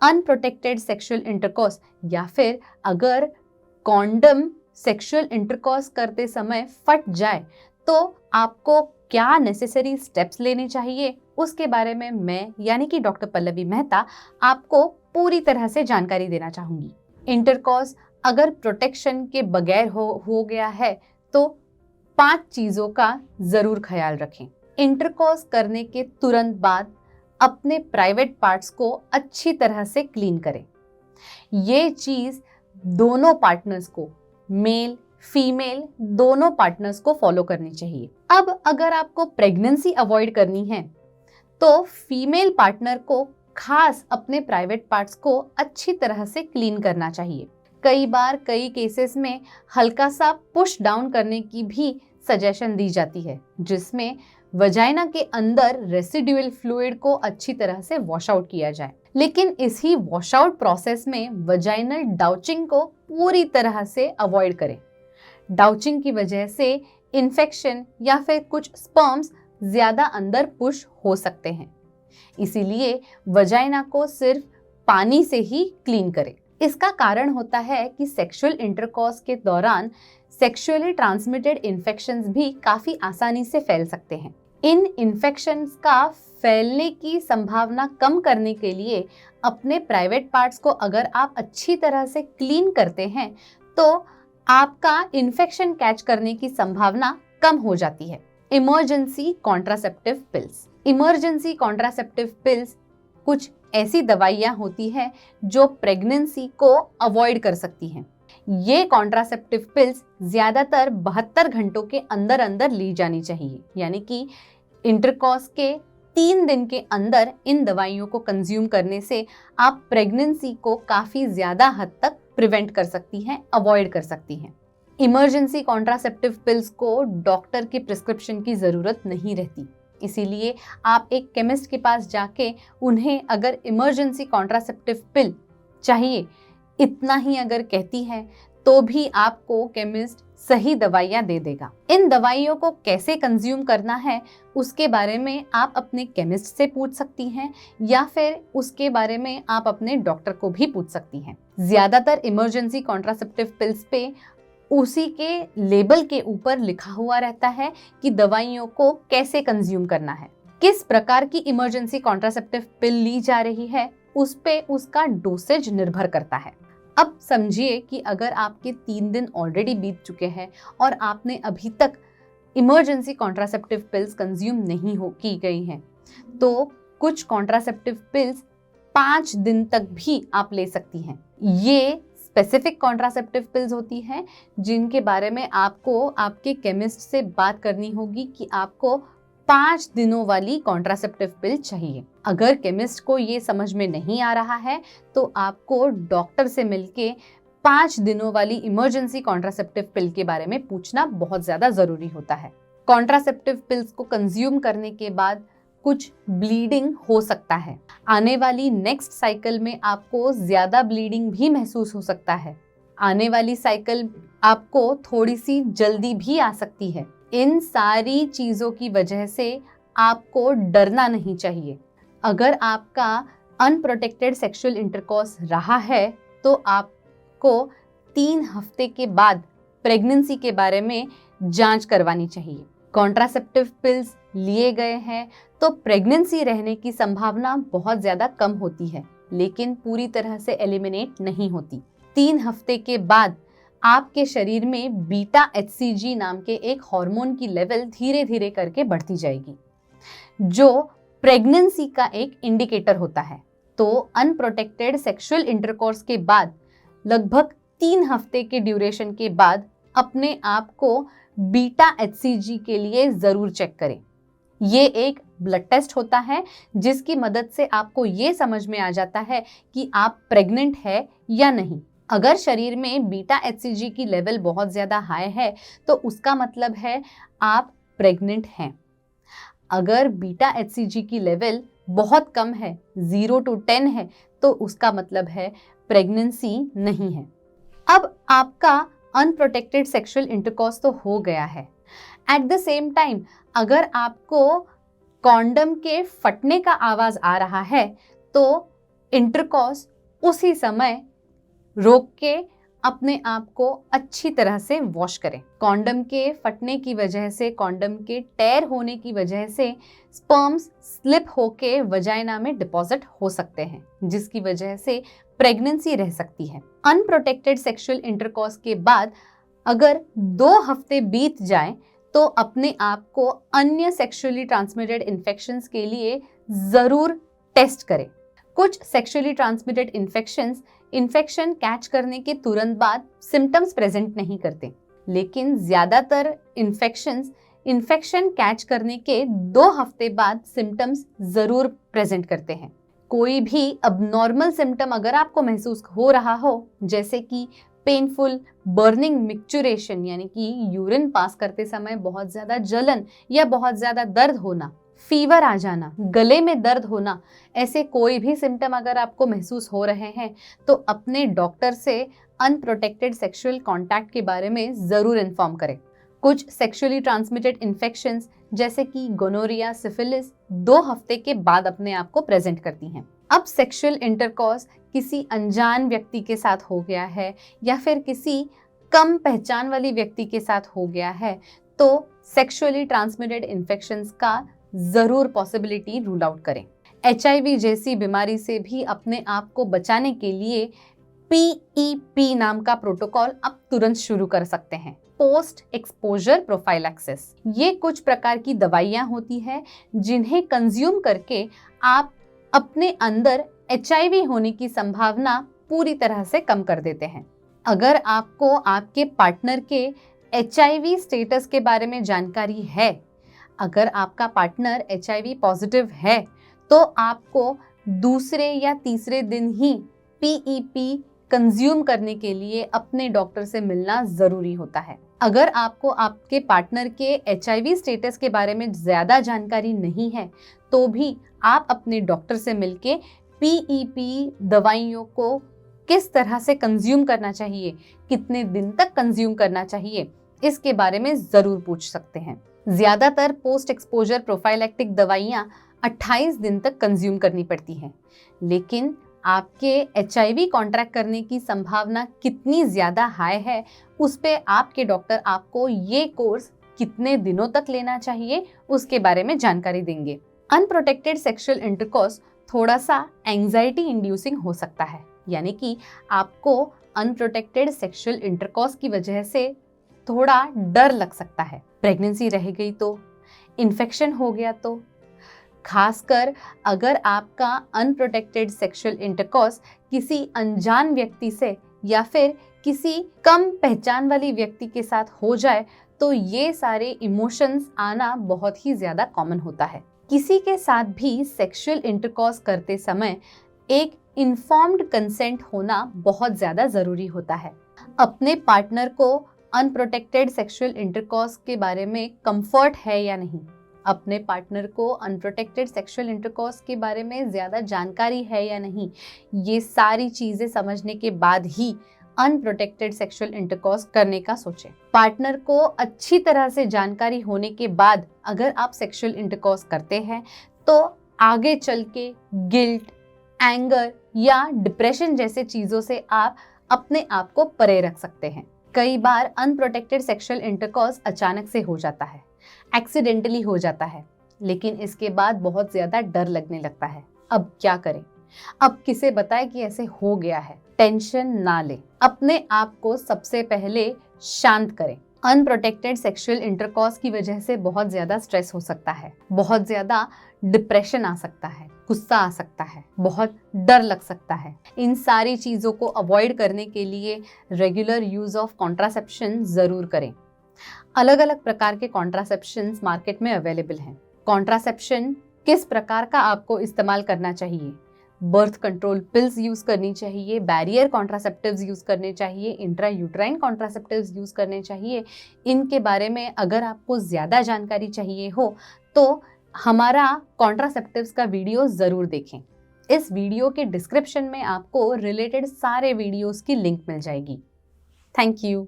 Unprotected sexual intercourse या फिर अगर कॉन्डम सेक्सुअल इंटरकोर्स करते समय फट जाए तो आपको क्या नेसेसरी स्टेप्स लेने चाहिए, उसके बारे में मैं यानी कि डॉक्टर पल्लवी मेहता आपको पूरी तरह से जानकारी देना चाहूंगी। इंटरकोर्स अगर प्रोटेक्शन के बगैर हो गया है तो 5 चीजों का जरूर ख्याल रखें। इंटरकोर्स करने के तुरंत बाद अपने प्राइवेट पार्ट्स को अच्छी तरह से क्लीन करें। ये चीज दोनों पार्टनर्स को, मेल फीमेल दोनों पार्टनर्स को फॉलो करनी चाहिए। अब अगर आपको प्रेगनेंसी अवॉइड करनी है तो फीमेल पार्टनर को खास अपने प्राइवेट पार्ट्स को अच्छी तरह से क्लीन करना चाहिए। कई बार कई केसेस में हल्का सा पुश डाउन करने की भी सजेशन दी जाती है, जिसमें वजाइना के अंदर रेसिडुअल फ्लूइड को अच्छी तरह से वॉश आउट किया जाए। लेकिन इसी वॉश आउट प्रोसेस में वजाइनल डाउचिंग को पूरी तरह से अवॉइड करें। डाउचिंग की वजह से इन्फेक्शन या फिर कुछ स्पर्म्स ज्यादा अंदर पुश हो सकते हैं, इसीलिए वजाइना को सिर्फ पानी से ही क्लीन करें। इसका कारण होता है कि सेक्सुअल इंटरकॉर्स के दौरान सेक्सुअली ट्रांसमिटेड इन्फेक्शंस भी काफी आसानी से फैल सकते हैं। इन इन्फेक्शंस का फैलने की संभावना कम करने के लिए अपने प्राइवेट पार्ट्स को अगर आप अच्छी तरह से क्लीन करते हैं तो आपका इन्फेक्शन कैच करने की संभावना कम हो जाती है। Emergency contraceptive pills. Emergency contraceptive pills कुछ ऐसी दवाइयां होती हैं जो प्रेगनेंसी को अवॉइड कर सकती हैं। ये कॉन्ट्रासेप्टिव पिल्स ज्यादातर 72 घंटों के अंदर अंदर ली जानी चाहिए, यानी कि इंटरकॉर्स के 3 दिन के अंदर इन दवाइयों को कंज्यूम करने से आप प्रेगनेंसी को काफी ज्यादा हद तक प्रिवेंट कर सकती हैं, अवॉइड कर सकती हैं। इमरजेंसी कॉन्ट्रासेप्टिव पिल्स को डॉक्टर के प्रिस्क्रिप्शन की जरूरत नहीं रहती, इसीलिए आप एक केमिस्ट के पास जाके उन्हें अगर इमरजेंसी कॉन्ट्रासेप्टिव पिल चाहिए इतना ही अगर कहती है तो भी आपको केमिस्ट सही दवाइयां दे देगा। इन दवाइयों को कैसे कंज्यूम करना है उसके बारे में आप अपने केमिस्ट से पूछ सकती हैं या फिर उसके बारे में आप अपने डॉक्टर को भी पूछ सकती हैं। ज्यादातर इमरजेंसी कॉन्ट्रासेप्टिव पिल्स पे उसी के लेबल के ऊपर लिखा हुआ रहता है कि दवाइयों को कैसे कंज्यूम करना है। किस प्रकार की इमरजेंसी कॉन्ट्रासेप्टिव पिल ली जा रही है उस पे उसका डोसेज निर्भर करता है। अब समझिए कि अगर आपके 3 दिन ऑलरेडी बीत चुके हैं और आपने अभी तक इमरजेंसी कॉन्ट्रासेप्टिव पिल्स कंज्यूम नहीं की गई हैं, तो कुछ कॉन्ट्रासेप्टिव पिल्स 5 दिन तक भी आप ले सकती हैं। ये स्पेसिफिक कॉन्ट्रासेप्टिव पिल्स होती हैं जिनके बारे में आपको आपके केमिस्ट से बात करनी होगी कि आपको 5 दिनों वाली कॉन्ट्रासेप्टिव पिल चाहिए। अगर केमिस्ट को ये समझ में नहीं आ रहा है तो आपको डॉक्टर से मिलके 5 दिनों वाली इमरजेंसी कॉन्ट्रासेप्टिव पिल के बारे में पूछना बहुत ज्यादा जरूरी होता है। कॉन्ट्रासेप्टिव पिल्स को कंज्यूम करने के बाद कुछ ब्लीडिंग हो सकता है। आने वाली नेक्स्ट साइकिल में आपको ज्यादा ब्लीडिंग भी महसूस हो सकता है। आने वाली साइकिल आपको थोड़ी सी जल्दी भी आ सकती है। इन सारी चीजों की वजह से आपको डरना नहीं चाहिए। अगर आपका अनप्रोटेक्टेड सेक्सुअल इंटरकॉर्स रहा है तो आपको 3 हफ्ते के बाद प्रेगनेंसी के बारे में जांच करवानी चाहिए। कॉन्ट्रासेप्टिव पिल्स लिए गए हैं तो प्रेगनेंसी रहने की संभावना बहुत ज्यादा कम होती है, लेकिन पूरी तरह से एलिमिनेट नहीं होती। 3 हफ्ते के बाद आपके शरीर में बीटा HCG नाम के एक हार्मोन की लेवल धीरे धीरे करके बढ़ती जाएगी, जो प्रेगनेंसी का एक इंडिकेटर होता है। तो अनप्रोटेक्टेड सेक्सुअल इंटरकॉर्स के बाद लगभग 3 हफ्ते के ड्यूरेशन के बाद अपने आप को बीटा HCG के लिए जरूर चेक करें। ये एक ब्लड टेस्ट होता है जिसकी मदद से आपको ये समझ में आ जाता है कि आप प्रेग्नेंट है या नहीं। अगर शरीर में बीटा HCG की लेवल बहुत ज्यादा हाई है तो उसका मतलब है आप प्रेग्नेंट हैं। अगर बीटा HCG की लेवल बहुत कम है, 0 to 10 है, तो उसका मतलब है प्रेगनेंसी नहीं है। अब आपका अनप्रोटेक्टेड सेक्सुअल इंटरकॉर्स तो हो गया है। एट द सेम टाइम अगर आपको कॉन्डम के फटने का आवाज आ रहा है तो इंटरकॉर्स उसी समय रोक के अपने आप को अच्छी तरह से वॉश करें। कॉन्डम के फटने की वजह से, कॉन्डम के टेयर होने की वजह से स्पर्म्स स्लिप होके वजाइना में डिपॉजिट हो सकते हैं, जिसकी वजह से प्रेगनेंसी रह सकती है। अनप्रोटेक्टेड सेक्सुअल इंटरकॉर्स के बाद अगर 2 हफ्ते बीत जाएं तो अपने आप को अन्य सेक्सुअली ट्रांसमिटेड इन्फेक्शंस के लिए जरूर टेस्ट करें। कुछ सेक्सुअली ट्रांसमिटेड इन्फेक्शन कैच करने के तुरंत बाद सिम्टम्स प्रेजेंट नहीं करते, लेकिन ज्यादातर इन्फेक्शन कैच करने के 2 हफ्ते बाद सिम्टम्स जरूर प्रेजेंट करते हैं। कोई भी अबनॉर्मल सिम्टम अगर आपको महसूस हो रहा हो, जैसे कि पेनफुल बर्निंग मिक्चुरेशन, यानी कि यूरिन पास करते समय बहुत ज्यादा जलन या बहुत ज्यादा दर्द होना, फीवर आ जाना, गले में दर्द होना, ऐसे कोई भी सिम्टम अगर आपको महसूस हो रहे हैं तो अपने डॉक्टर से अनप्रोटेक्टेड सेक्सुअल कांटेक्ट के बारे में जरूर इन्फॉर्म करें। कुछ सेक्सुअली ट्रांसमिटेड इन्फेक्शंस जैसे कि गोनोरिया, सिफिलिस 2 हफ्ते के बाद अपने आप को प्रेजेंट करती हैं। अब सेक्सुअल इंटरकॉर्स किसी अनजान व्यक्ति के साथ हो गया है या फिर किसी कम पहचान वाली व्यक्ति के साथ हो गया है तो सेक्सुअली ट्रांसमिटेड इन्फेक्शंस का जरूर पॉसिबिलिटी रूल आउट करें। HIV जैसी बीमारी से भी अपने आप को बचाने के लिए PEP नाम का प्रोटोकॉल अब तुरंत शुरू कर सकते हैं, पोस्ट एक्सपोजर प्रोफाइलैक्सिस। ये कुछ प्रकार की दवाइयां होती हैं जिन्हें कंज्यूम करके आप अपने अंदर HIV होने की संभावना पूरी तरह से कम कर देते हैं। अगर आपको आपके पार्टनर के HIV स्टेटस के बारे में जानकारी है, अगर आपका पार्टनर HIV पॉजिटिव है तो आपको दूसरे या तीसरे दिन ही PEP कंज्यूम करने के लिए अपने डॉक्टर से मिलना जरूरी होता है। अगर आपको आपके पार्टनर के HIV स्टेटस के बारे में ज्यादा जानकारी नहीं है तो भी आप अपने डॉक्टर से मिलके PEP दवाइयों को किस तरह से कंज्यूम करना चाहिए, कितने दिन तक कंज्यूम करना चाहिए, इसके बारे में जरूर पूछ सकते हैं। ज्यादातर पोस्ट एक्सपोजर प्रोफाइलैक्टिक दवाइयां 28 दिन तक कंज्यूम करनी पड़ती हैं, लेकिन आपके HIV कॉन्ट्रैक्ट करने की संभावना कितनी ज्यादा हाई है उस पे आपके डॉक्टर आपको ये कोर्स कितने दिनों तक लेना चाहिए उसके बारे में जानकारी देंगे। अनप्रोटेक्टेड सेक्सुअल इंटरकॉर्स थोड़ा सा एंजाइटी इंड्यूसिंग हो सकता है, यानी कि आपको अनप्रोटेक्टेड सेक्सुअल इंटरकॉर्स की वजह से थोड़ा डर लग सकता है। प्रेगनेंसी रह गई तो, इन्फेक्शन हो गया तो, खासकर अगर आपका अनप्रोटेक्टेड सेक्सुअल इंटरकॉर्स किसी अनजान व्यक्ति से या फिर किसी कम पहचान वाली व्यक्ति के साथ हो जाए तो ये सारे इमोशंस आना बहुत ही ज्यादा कॉमन होता है। किसी के साथ भी सेक्सुअल इंटरकॉर्स करते समय एक इन्फॉर्म्ड कंसेंट होना बहुत ज्यादा जरूरी होता है। अपने पार्टनर को अनप्रोटेक्टेड सेक्सुअल इंटरकॉर्स के बारे में कंफर्ट है या नहीं, अपने पार्टनर को अनप्रोटेक्टेड सेक्सुअल इंटरकॉर्स के बारे में ज्यादा जानकारी है या नहीं, ये सारी चीजें समझने के बाद ही अनप्रोटेक्टेड सेक्सुअल इंटरकॉर्स करने का सोचें। पार्टनर को अच्छी तरह से जानकारी होने के बाद अगर आप सेक्सुअल इंटरकॉर्स करते हैं तो आगे चल के गिल्ट, एंगर या डिप्रेशन जैसे चीजों से आप अपने आप को परे रख सकते हैं। कई बार अनप्रोटेक्टेड सेक्सुअल इंटरकॉर्स अचानक से हो जाता है, एक्सीडेंटली हो जाता है, लेकिन इसके बाद बहुत ज्यादा डर लगने लगता है। अब क्या करें? अब किसे बताएं कि ऐसे हो गया है? टेंशन ना ले, अपने आप को सबसे पहले शांत करें। अनप्रोटेक्टेड सेक्सुअल इंटरकॉर्स की वजह से बहुत ज्यादा स्ट्रेस हो सकता है, बहुत ज्यादा डिप्रेशन आ सकता है, गुस्सा आ सकता है, बहुत डर लग सकता है। इन सारी चीजों को अवॉइड करने के लिए रेगुलर यूज ऑफ कॉन्ट्रासेप्शन जरूर करें। अलग अलग प्रकार के कॉन्ट्रासेप्शंस मार्केट में अवेलेबल हैं। कॉन्ट्रासेप्शन किस प्रकार का आपको इस्तेमाल करना चाहिए? बर्थ कंट्रोल पिल्स यूज करनी चाहिए, बैरियर कॉन्ट्रासेप्टिव्स यूज करने चाहिए, इंट्रा यूट्राइन कॉन्ट्रासेप्टिव्स यूज करने चाहिए। इनके बारे में अगर आपको ज्यादा जानकारी चाहिए हो तो हमारा कॉन्ट्रासेप्टिव्स का वीडियो जरूर देखें। इस वीडियो के डिस्क्रिप्शन में आपको रिलेटेड सारे वीडियोस की लिंक मिल जाएगी। Thank you.